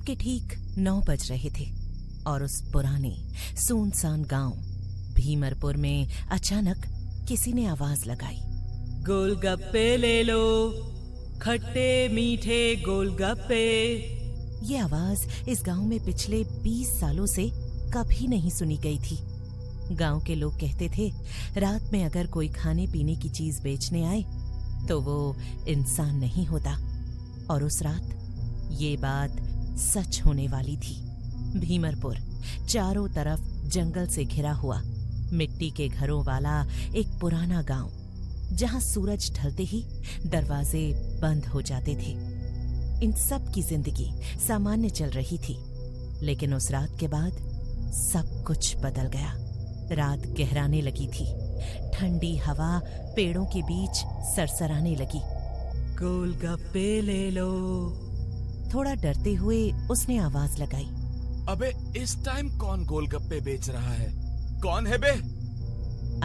के ठीक 9 बज रहे थे और उस पुराने सुनसान गांव भीमरपुर में अचानक किसी ने आवाज लगाई, गोलगप्पे ले लो, खट्टे मीठे गोलगप्पे। ये आवाज इस गांव में पिछले 20 सालों से कभी नहीं सुनी गई थी। गांव के लोग कहते थे, रात में अगर कोई खाने पीने की चीज बेचने आए तो वो इंसान नहीं होता। और उस रात ये बात सच होने वाली थी। भीमरपुर चारों तरफ जंगल से घिरा हुआ मिट्टी के घरों वाला एक पुराना गांव, जहां सूरज ढलते ही दरवाजे बंद हो जाते थे। इन सब की जिंदगी सामान्य चल रही थी, लेकिन उस रात के बाद सब कुछ बदल गया। रात गहराने लगी थी, ठंडी हवा पेड़ों के बीच सरसराने लगी। गोलगप्पे ले लो। थोड़ा डरते हुए उसने आवाज लगाई, अबे इस टाइम कौन गोलगप्पे बेच रहा है? कौन है बे?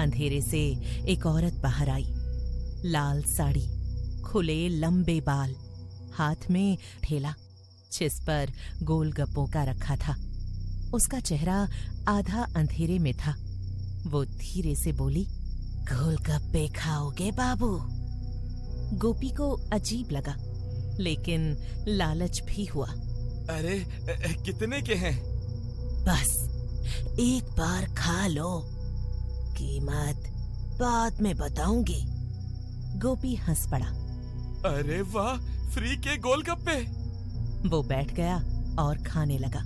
अंधेरे से एक औरत बाहर आई, लाल साड़ी, खुले लंबे बाल, हाथ में ठेला, जिस पर गोलगप्पों का रखा था। उसका चेहरा आधा अंधेरे में था। वो धीरे से बोली, गोलगप्पे खाओगे बाबू? गोपी को अजीब लगा, लेकिन लालच भी हुआ। अरे कितने के हैं? बस एक बार खा लो, कीमत बाद में बताऊंगी। गोपी हंस पड़ा। अरे वाह, फ्री के गोलगप्पे। वो बैठ गया और खाने लगा।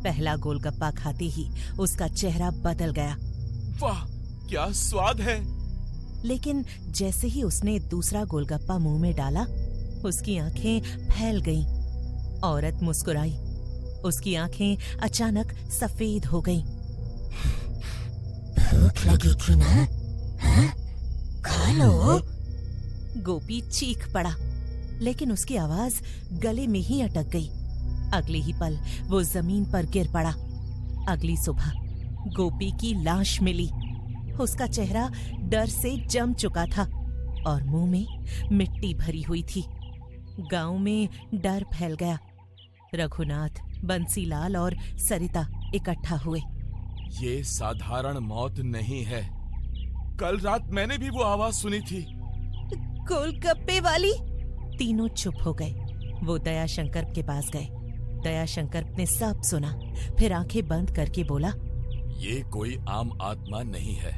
पहला गोलगप्पा खाते ही उसका चेहरा बदल गया। वाह, क्या स्वाद है। लेकिन जैसे ही उसने दूसरा गोलगप्पा मुंह में डाला, उसकी आंखें फैल गईं। औरत मुस्कुराई, उसकी आंखें अचानक सफेद हो गईं। भूख लगी थी ना? हाँ? खा लो। गोपी चीख पड़ा, लेकिन उसकी आवाज गले में ही अटक गई। अगले ही पल वो जमीन पर गिर पड़ा। अगली सुबह गोपी की लाश मिली। उसका चेहरा डर से जम चुका था और मुंह में मिट्टी भरी हुई थी। गांव में डर फैल गया। रघुनाथ, बंसीलाल और सरिता इकट्ठा हुए। ये साधारण मौत नहीं है। कल रात मैंने भी वो आवाज सुनी थी। गोलगप्पे वाली। तीनों चुप हो गए। वो दयाशंकर के पास गए। दयाशंकर ने सब सुना, फिर आंखें बंद करके बोला, ये कोई आम आत्मा नहीं है,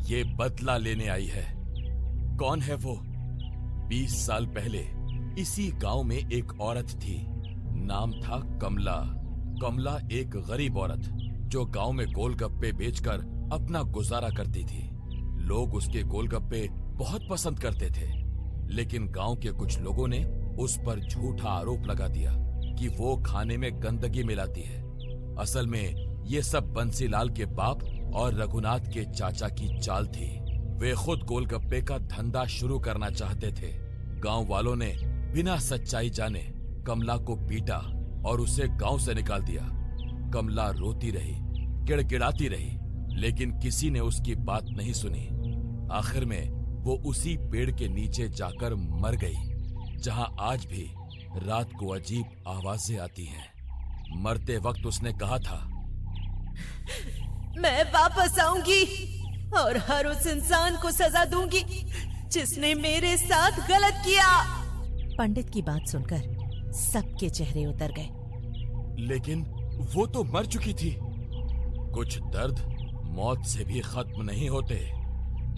ये बदला लेने आई है। कौन है वो? 20 साल पहले इसी गांव में एक औरत थी, नाम था कमला। कमला एक गरीब औरत जो गांव में गोलगप्पे बेचकर अपना गुजारा करती थी। लोग उसके गोलगप्पे बहुत पसंद करते थे, लेकिन गांव के कुछ लोगों ने उस पर झूठा आरोप लगा दिया कि वो खाने में गंदगी मिलाती है। असल में ये सब बंसीलाल के बाप और रघुनाथ के चाचा की चाल थी। वे खुद गोलगप्पे का धंधा शुरू करना चाहते थे। गांव वालों ने बिना सच्चाई जाने कमला को पीटा और उसे गांव से निकाल दिया। कमला रोती रही, गिड़गिड़ाती रही, लेकिन किसी ने उसकी बात नहीं सुनी। आखिर में वो उसी पेड़ के नीचे जाकर मर गई, जहां आज भी रात को अजीब आवाजें आती हैं। मरते वक्त उसने कहा था, मैं वापस आऊंगी और हर उस इंसान को सजा दूंगी जिसने मेरे साथ गलत किया। पंडित की बात सुनकर सबके चेहरे उतर गए। लेकिन वो तो मर चुकी थी। कुछ दर्द मौत से भी खत्म नहीं होते।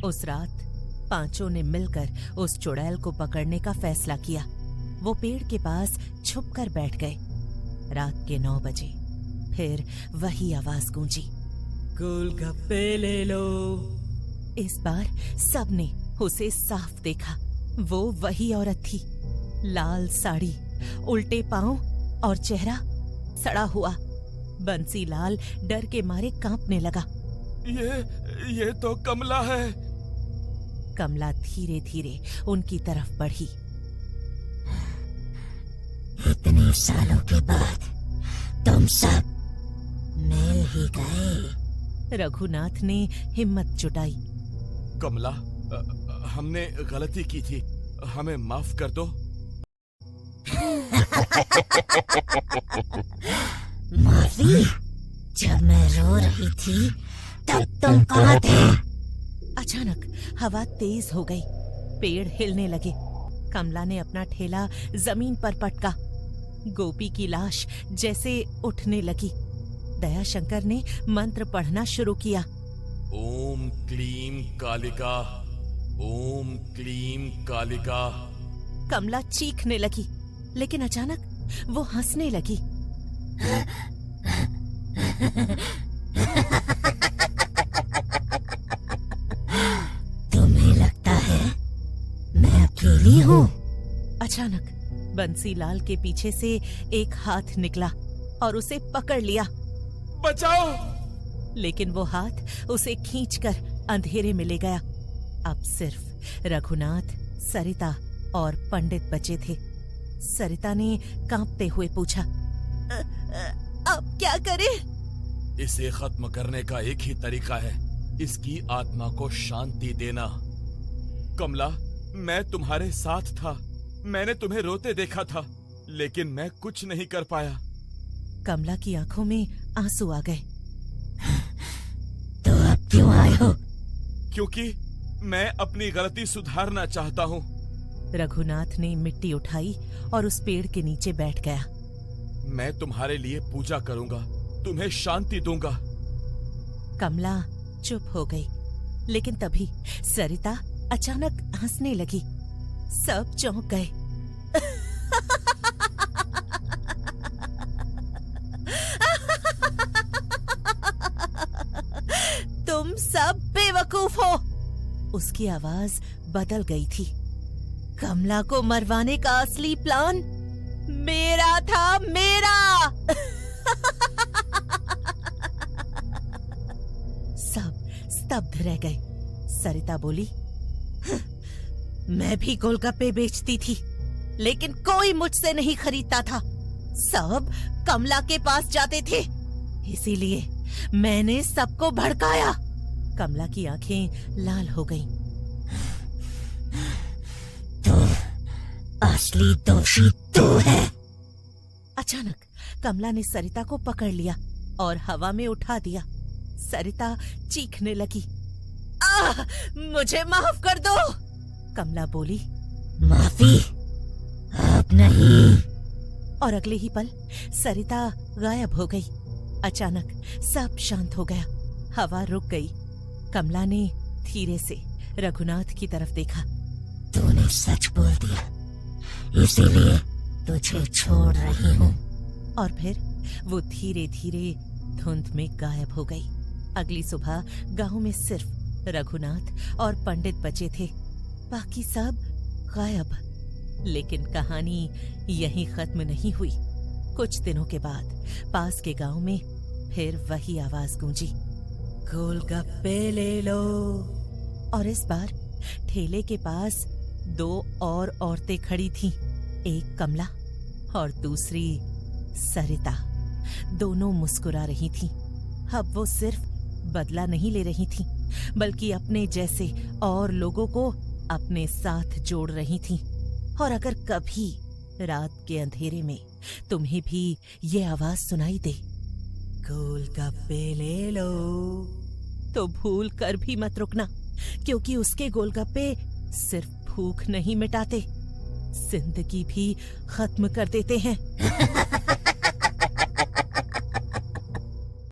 उस रात पांचों ने मिलकर उस चुड़ैल को पकड़ने का फैसला किया। वो पेड़ के पास छुपकर बैठ गए। रात के 9 बजे फिर वही आवाज गूंजी, गोलगप्पे ले लो। इस बार सबने उसे साफ देखा। वो वही औरत थी, लाल साड़ी, उल्टे पांव और चेहरा सड़ा हुआ। बंसीलाल डर के मारे कांपने लगा। ये तो कमला है। कमला धीरे धीरे उनकी तरफ बढ़ी। इतने सालों के बाद तुम सब मिल ही गए। रघुनाथ ने हिम्मत जुटाई। कमला, हमने गलती की थी, हमें माफ कर दो। माफी? जब मैं रो रही थी तब तुम कहाँ थे? अचानक हवा तेज हो गई, पेड़ हिलने लगे। कमला ने अपना ठेला जमीन पर पटका। गोपी की लाश जैसे उठने लगी। दयाशंकर ने मंत्र पढ़ना शुरू किया। ओम क्लीम कालिका, ओम क्लीम कालिका। कमला चीखने लगी, लेकिन अचानक वो हंसने लगी। तुम्हें लगता है मैं अकेली हूँ? अचानक बंसीलाल के पीछे से एक हाथ निकला और उसे पकड़ लिया। बचाओ! लेकिन वो हाथ उसे खींचकर अंधेरे में ले गया। अब सिर्फ रघुनाथ, सरिता और पंडित बचे थे। सरिता ने कांपते हुए पूछा, अब क्या करें? इसे खत्म करने का एक ही तरीका है, इसकी आत्मा को शांति देना। कमला, मैं तुम्हारे साथ था। मैंने तुम्हें रोते देखा था, लेकिन मैं कुछ नहीं कर पाया। कमला की आंखों में आंसू आ गए। तो अब क्यों आए हो? क्योंकि मैं अपनी गलती सुधारना चाहता हूँ। रघुनाथ ने मिट्टी उठाई और उस पेड़ के नीचे बैठ गया। मैं तुम्हारे लिए पूजा करूंगा, तुम्हें शांति दूंगा। कमला चुप हो गई, लेकिन तभी सरिता अचानक हंसने लगी। सब चौंक गए। तुम सब बेवकूफ हो। उसकी आवाज बदल गई थी। कमला को मरवाने का असली प्लान मेरा था, मेरा। सब स्तब्ध रह गए। सरिता बोली, मैं भी गोलगप्पे बेचती थी, लेकिन कोई मुझसे नहीं खरीदता था। सब कमला के पास जाते थे, इसीलिए मैंने सबको भड़काया। कमला की आंखें लाल हो गईं। तो असली दोषी तू है। अचानक कमला ने सरिता को पकड़ लिया और हवा में उठा दिया। सरिता चीखने लगी, आह! मुझे माफ कर दो। कमला बोली, माफी अब नहीं। और अगले ही पल सरिता गायब हो गई। अचानक सब शांत हो गया, हवा रुक गई। कमला ने धीरे से रघुनाथ की तरफ देखा। तूने सच बोल दिया, इसीलिए तुझे छोड़ रही हूँ। और फिर वो धीरे धीरे धुंध में गायब हो गई। अगली सुबह गांव में सिर्फ रघुनाथ और पंडित बचे थे, बाकी सब गायब। लेकिन कहानी यहीं खत्म नहीं हुई। कुछ दिनों के बाद पास के गांव में फिर वही आवाज गूंजी, गोलगप्पे ले लो। और इस बार ठेले के पास दो और औरतें खड़ी थीं, एक कमला और दूसरी सरिता। दोनों मुस्कुरा रही थीं। अब वो सिर्फ बदला नहीं ले रही थीं, बल्कि अपने जैसे और लोगों को अपने साथ जोड़ रही थीं। और अगर कभी रात के अंधेरे में तुम्हें भी ये आवाज सुनाई दे, गोलगप्पे ले लो, तो भूल कर भी मत रुकना, क्योंकि उसके गोलगप्पे सिर्फ भूख नहीं मिटाते, जिंदगी भी खत्म कर देते हैं।